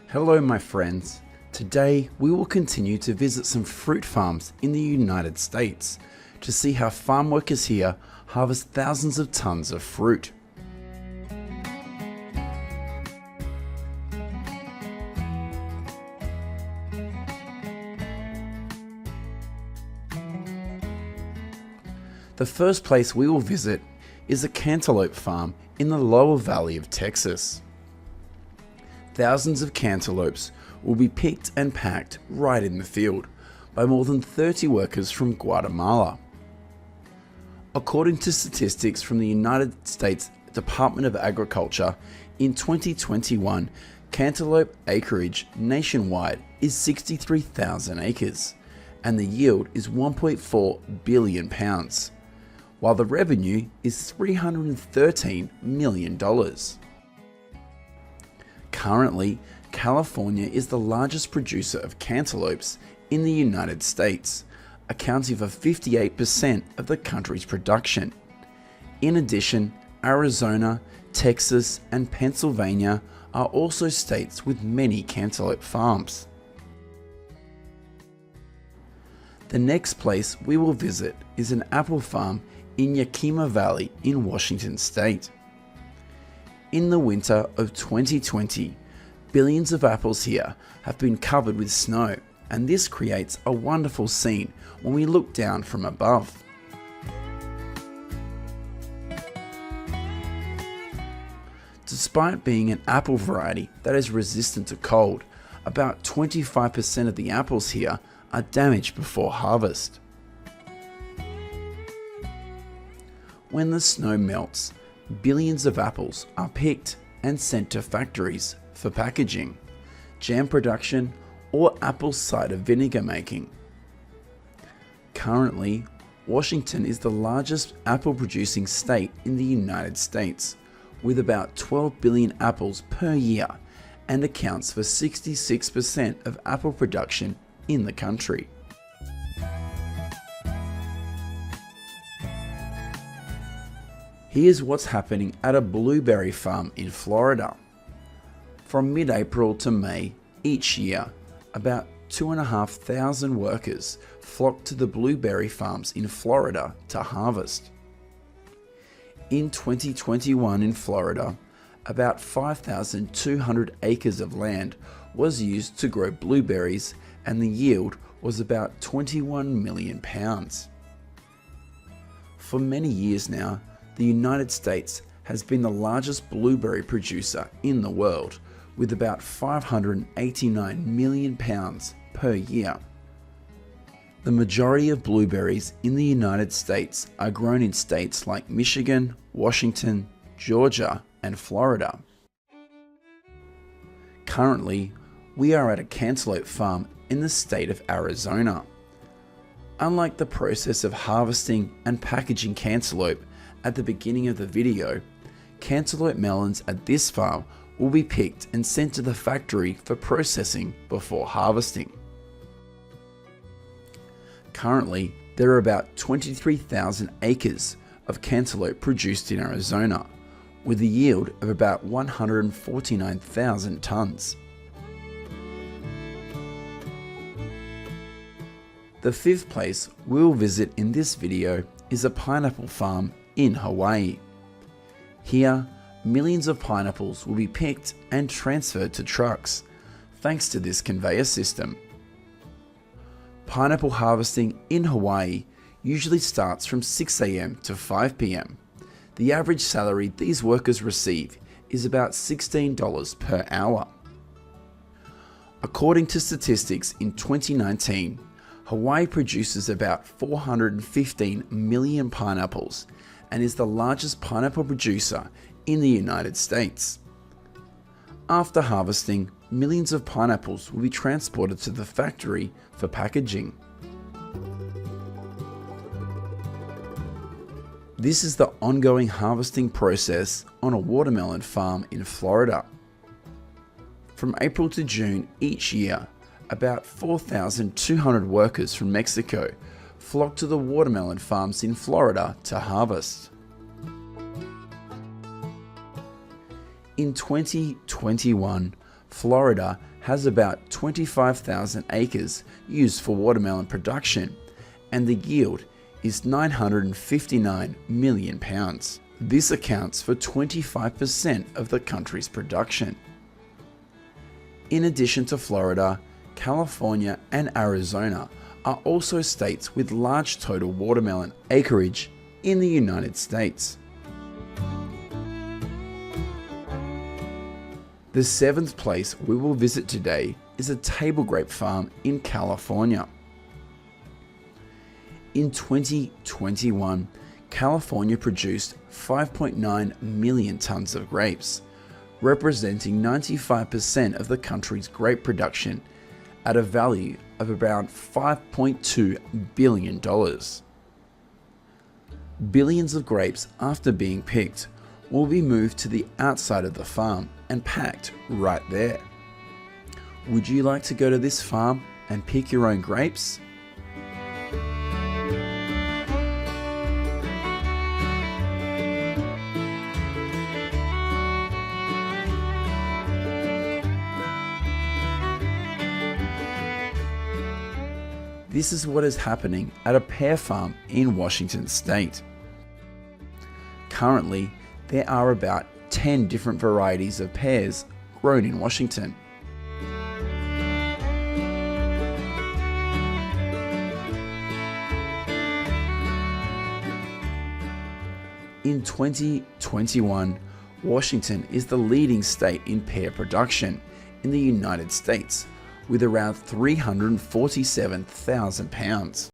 Hello my friends. Today we will continue to visit some fruit farms in the United States to see how farm workers here harvest thousands of tons of fruit. The first place we will visit is a cantaloupe farm in the lower valley of Texas. Thousands of cantaloupes will be picked and packed right in the field by more than 30 workers from Guatemala. According to statistics from the United States Department of Agriculture, in 2021, cantaloupe acreage nationwide is 63,000 acres, and the yield is 1.4 billion pounds, while the revenue is $313 million. Currently, California is the largest producer of cantaloupes in the United States, accounting for 58% of the country's production. In addition, Arizona, Texas, and Pennsylvania are also states with many cantaloupe farms. The next place we will visit is an apple farm in Yakima Valley in Washington State. In the winter of 2020, billions of apples here have been covered with snow, and this creates a wonderful scene when we look down from above. Despite being an apple variety that is resistant to cold, about 25% of the apples here are damaged before harvest. When the snow melts, billions of apples are picked and sent to factories for packaging, jam production, or apple cider vinegar making. Currently, Washington is the largest apple producing state in the United States, with about 12 billion apples per year, and accounts for 66% of apple production in the country. Here's what's happening at a blueberry farm in Florida. From mid-April to May each year, about 2,500 workers flock to the blueberry farms in Florida to harvest. In 2021 in Florida, about 5,200 acres of land was used to grow blueberries, and the yield was about 21 million pounds. For many years now, the United States has been the largest blueberry producer in the world, with about 589 million pounds per year. The majority of blueberries in the United States are grown in states like Michigan, Washington, Georgia, and Florida. Currently, we are at a cantaloupe farm in the state of Arizona. Unlike the process of harvesting and packaging cantaloupe at the beginning of the video, cantaloupe melons at this farm will be picked and sent to the factory for processing before harvesting. Currently, there are about 23,000 acres of cantaloupe produced in Arizona, with a yield of about 149,000 tons. The fifth place we'll visit in this video is a pineapple farm in Hawaii. Here, millions of pineapples will be picked and transferred to trucks, thanks to this conveyor system. Pineapple harvesting in Hawaii usually starts from 6 AM to 5 PM. The average salary these workers receive is about $16 per hour. According to statistics in 2019, Hawaii produces about 415 million pineapples and is the largest pineapple producer in the United States. After harvesting, millions of pineapples will be transported to the factory for packaging. This is the ongoing harvesting process on a watermelon farm in Florida. From April to June each year, about 4,200 workers from Mexico flock to the watermelon farms in Florida to harvest. In 2021, Florida has about 25,000 acres used for watermelon production, and the yield is 959 million pounds. This accounts for 25% of the country's production. In addition to Florida, California and Arizona are also states with large total watermelon acreage in the United States. The seventh place we will visit today is a table grape farm in California. In 2021, California produced 5.9 million tons of grapes, representing 95% of the country's grape production at a value of around $5.2 billion. Billions of grapes, after being picked, will be moved to the outside of the farm and packed right there. Would you like to go to this farm and pick your own grapes? This is what is happening at a pear farm in Washington State. Currently, there are about 10 different varieties of pears grown in Washington. In 2021, Washington is the leading state in pear production in the United States, with around 347,000 pounds.